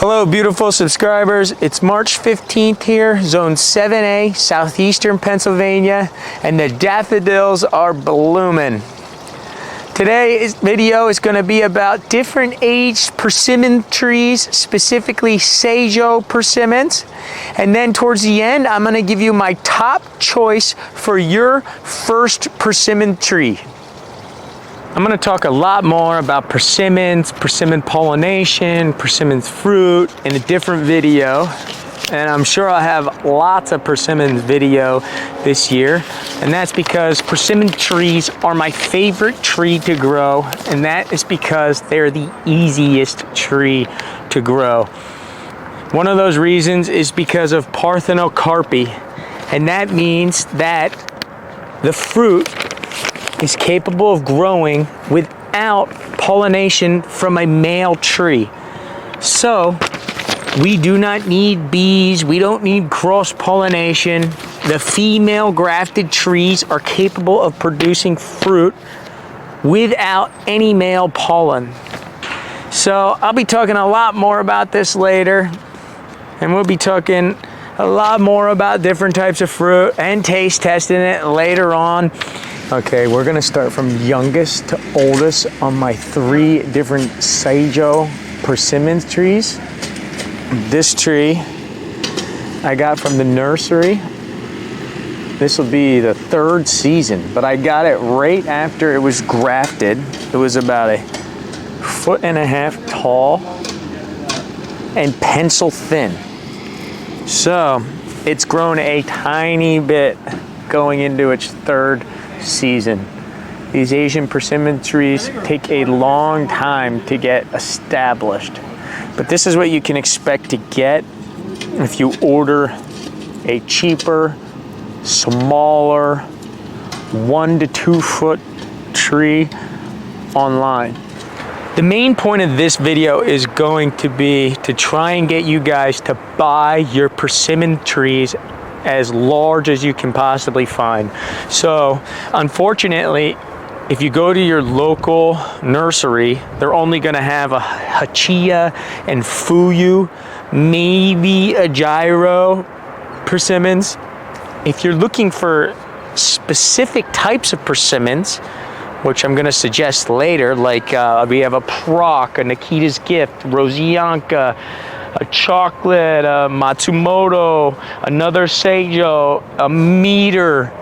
Hello beautiful subscribers, it's March 15th here, zone 7A, southeastern Pennsylvania, and the daffodils are blooming. Today's video is going to be about different aged persimmon trees, specifically Saijo Persimmons, and then towards the end I'm going to give you my top choice for your first persimmon tree. I'm going to talk a lot more about persimmons, persimmon pollination, persimmons fruit in a different video. And I'm sure I'll have lots of persimmons video this year. And that's because persimmon trees are my favorite tree to grow. And that is because they're the easiest tree to grow. One of those reasons is because of parthenocarpy. And that means that the fruit is capable of growing without pollination from a male tree. So we do not need bees, we don't need cross-pollination. The female grafted trees are capable of producing fruit without any male pollen. So I'll be talking a lot more about this later, and we'll be talking a lot more about different types of fruit and taste testing it later on. Okay, we're gonna start from youngest to oldest on my 3 different Saijo Persimmons trees. This tree I got from the nursery. This will be the 3rd season, but I got it right after it was grafted. It was about 1.5 feet tall and pencil thin. So it's grown a tiny bit going into its 3rd season. These Asian persimmon trees take a long time to get established, but this is what you can expect to get if you order a cheaper, smaller 1 to 2 foot tree online. The main point of this video is going to be to try and get you guys to buy your persimmon trees as large as you can possibly find. So unfortunately, if you go to your local nursery, they're only gonna have a Hachiya and Fuyu, maybe a Gyro persimmons. If you're looking for specific types of persimmons, which I'm gonna suggest later, like we have a Proc, a Nikita's Gift, Rosianka, a chocolate, a Matsumoto, another Saijo, a meter.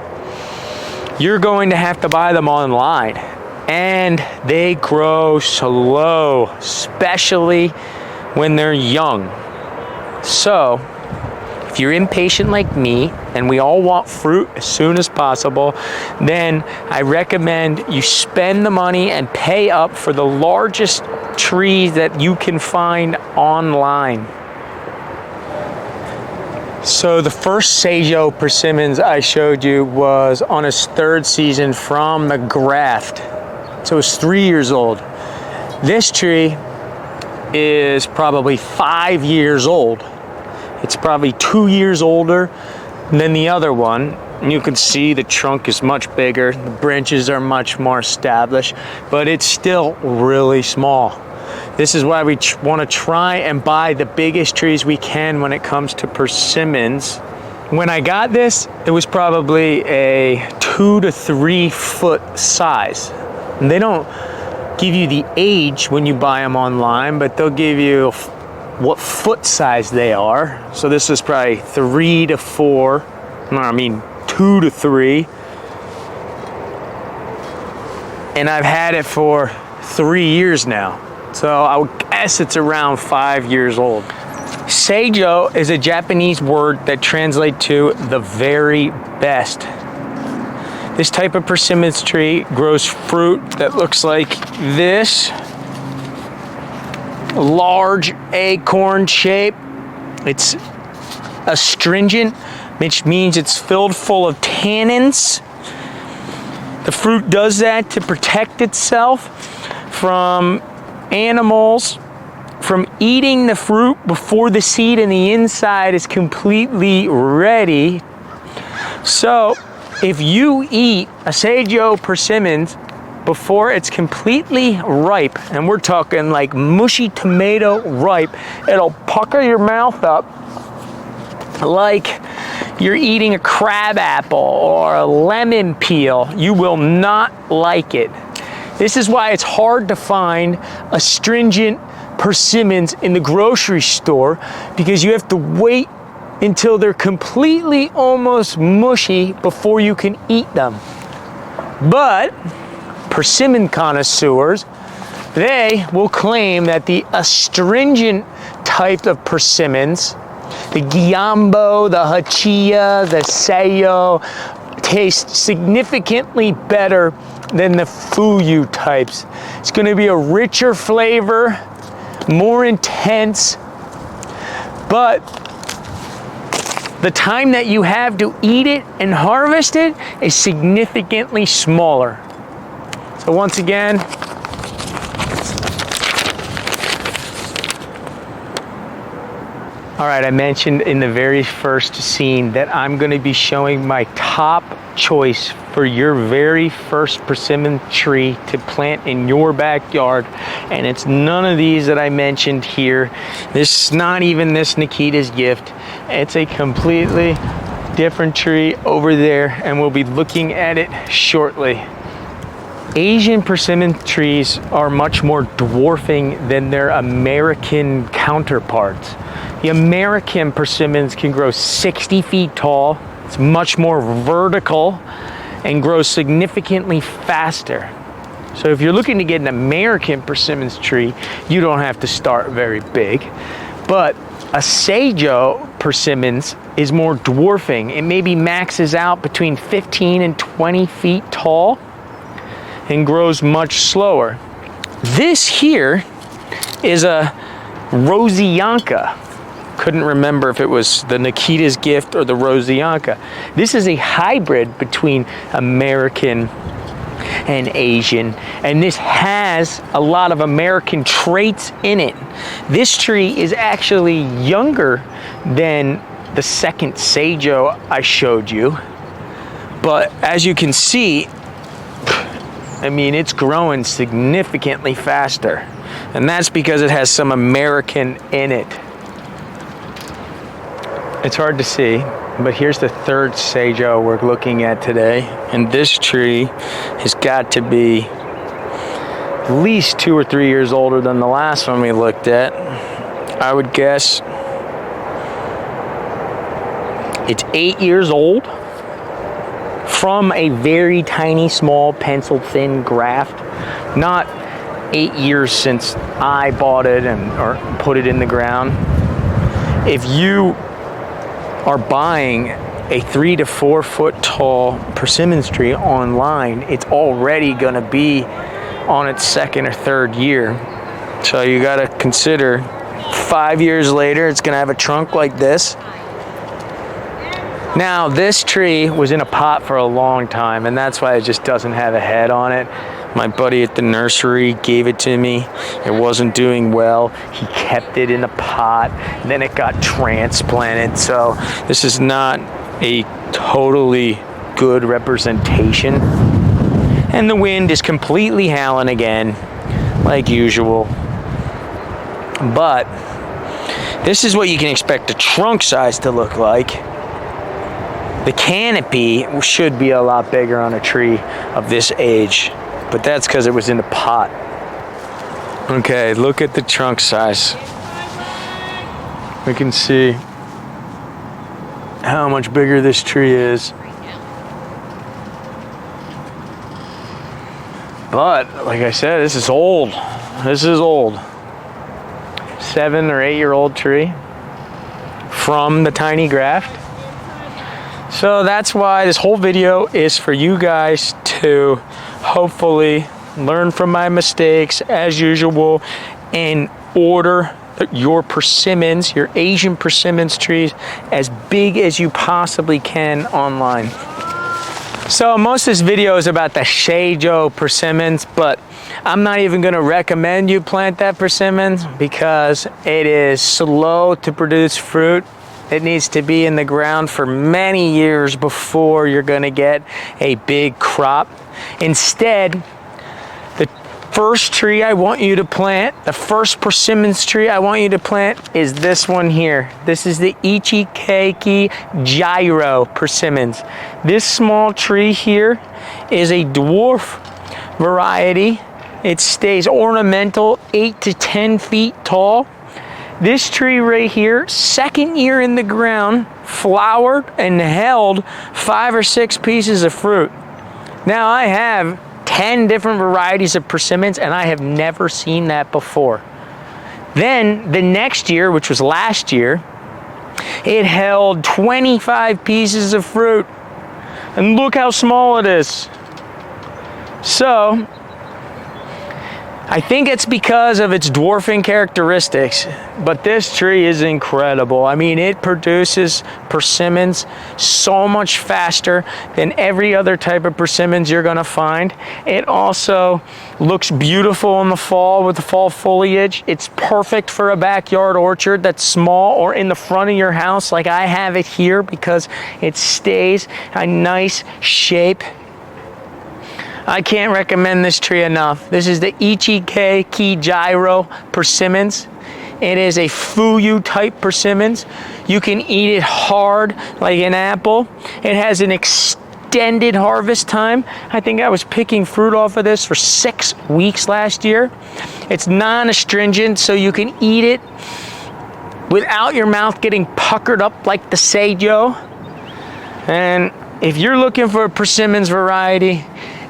You're going to have to buy them online, and they grow slow, especially when they're young. So if you're impatient like me, and we all want fruit as soon as possible, then I recommend you spend the money and pay up for the largest trees that you can find online. So the first Saijo Persimmons I showed you was on its 3rd season from the graft. So it's 3 years old. This tree is probably 5 years old. It's probably 2 years older than the other one. And you can see the trunk is much bigger, the branches are much more established, but it's still really small. This is why we want to try and buy the biggest trees we can when it comes to persimmons. When I got this, it was probably a 2 to 3 foot size. And they don't give you the age when you buy them online, but they'll give you what foot size they are. So this is probably 3 to 4, no, I mean 2 to 3. And I've had it for 3 years now. So I would guess it's around 5 years old. Saijo is a Japanese word that translates to the very best. This type of persimmons tree grows fruit that looks like this. Large acorn shape. It's astringent, which means it's filled full of tannins. The fruit does that to protect itself from animals from eating the fruit before the seed in the inside is completely ready. So if you eat a Saijo Persimmons before it's completely ripe, and we're talking like mushy tomato ripe, it'll pucker your mouth up like you're eating a crab apple or a lemon peel. You will not like it. This is why it's hard to find astringent persimmons in the grocery store, because you have to wait until they're completely almost mushy before you can eat them. But persimmon connoisseurs, they will claim that the astringent type of persimmons, the Giambo, the Hachiya, the Saijo, taste significantly better than the Fuyu types. It's going to be a richer flavor, more intense, but the time that you have to eat it and harvest it is significantly smaller. So once again, all right, I mentioned in the very first scene that I'm going to be showing my top choice for your very first persimmon tree to plant in your backyard, and it's none of these that I mentioned here. This is not even this Nikita's gift. It's a completely different tree over there, and we'll be looking at it shortly. Asian persimmon trees are much more dwarfing than their American counterparts. The American persimmons can grow 60 feet tall. It's much more vertical and grows significantly faster. So if you're looking to get an American persimmons tree, you don't have to start very big. But a Saijo persimmons is more dwarfing. It maybe maxes out between 15 and 20 feet tall and grows much slower. This here is a Rosianka. Couldn't remember if it was the Nikita's gift or the Rosianka. This is a hybrid between American and Asian, and this has a lot of American traits in it. This tree is actually younger than the second Saijo I showed you, but as you can see, I mean, it's growing significantly faster, and that's because it has some American in it. It's hard to see, but here's the third Saijo we're looking at today, and this tree has got to be at least 2 or 3 years older than the last one we looked at. I would guess it's 8 years old from a very tiny, small, pencil thin graft. Not 8 years since I bought it or put it in the ground. If you are buying a 3 to 4 foot tall persimmons tree online, it's already going to be on its second or third year. So you got to consider 5 years later, it's going to have a trunk like this. Now, this tree was in a pot for a long time, and that's why it just doesn't have a head on it. My buddy at the nursery gave it to me. It wasn't doing well. He kept it in a pot, and then it got transplanted. So this is not a totally good representation. And the wind is completely howling again, like usual. But this is what you can expect the trunk size to look like. The canopy should be a lot bigger on a tree of this age, but that's because it was in a pot. Okay, look at the trunk size. We can see how much bigger this tree is. But, like I said, this is old. This is old. 7 or 8 year old tree from the tiny graft. So that's why this whole video is for you guys to hopefully learn from my mistakes as usual and order your persimmons, your Asian persimmons trees as big as you possibly can online. So most of this video is about the Saijo persimmons, but I'm not even going to recommend you plant that persimmons because it is slow to produce fruit. It needs to be in the ground for many years before you're going to get a big crop. Instead, first tree I want you to plant, the first persimmons tree I want you to plant is this one here. This is the Saijo Persimmons. This small tree here is a dwarf variety. It stays ornamental, 8 to 10 feet tall. This tree right here, second year in the ground, flowered and held 5 or 6 pieces of fruit. Now I have 10 different varieties of persimmons and I have never seen that before. Then the next year, which was last year, it held 25 pieces of fruit. And look how small it is. So, I think it's because of its dwarfing characteristics, but this tree is incredible. I mean, it produces persimmons so much faster than every other type of persimmons you're gonna find. It also looks beautiful in the fall with the fall foliage. It's perfect for a backyard orchard that's small or in the front of your house like I have it here because it stays a nice shape. I can't recommend this tree enough. This is the Saijo Persimmons. It is a Fuyu type persimmons. You can eat it hard like an apple. It has an extended harvest time. I think I was picking fruit off of this for 6 weeks last year. It's non-astringent, so you can eat it without your mouth getting puckered up like the Saijo. And if you're looking for a persimmons variety,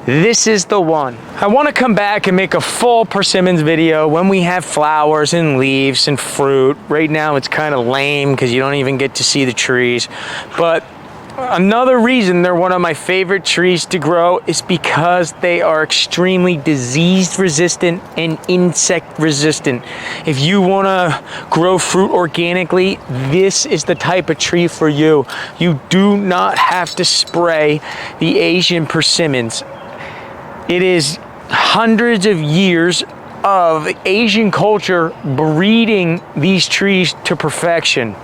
this is the one. I want to come back and make a full persimmons video when we have flowers and leaves and fruit. Right now it's kind of lame because you don't even get to see the trees. But another reason they're one of my favorite trees to grow is because they are extremely disease resistant and insect resistant. If you want to grow fruit organically, this is the type of tree for you. You do not have to spray the Asian persimmons. It is hundreds of years of Asian culture breeding these trees to perfection.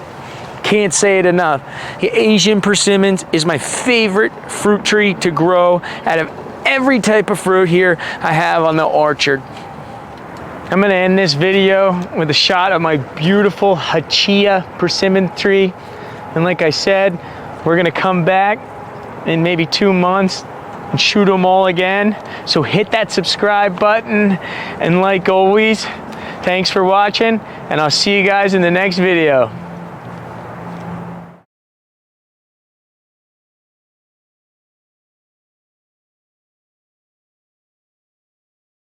Can't say it enough. The Asian persimmons is my favorite fruit tree to grow out of every type of fruit here I have on the orchard. I'm gonna end this video with a shot of my beautiful Hachiya persimmon tree. And like I said, we're gonna come back in maybe 2 months and shoot them all again. So hit that subscribe button, and like always, thanks for watching, and I'll see you guys in the next video.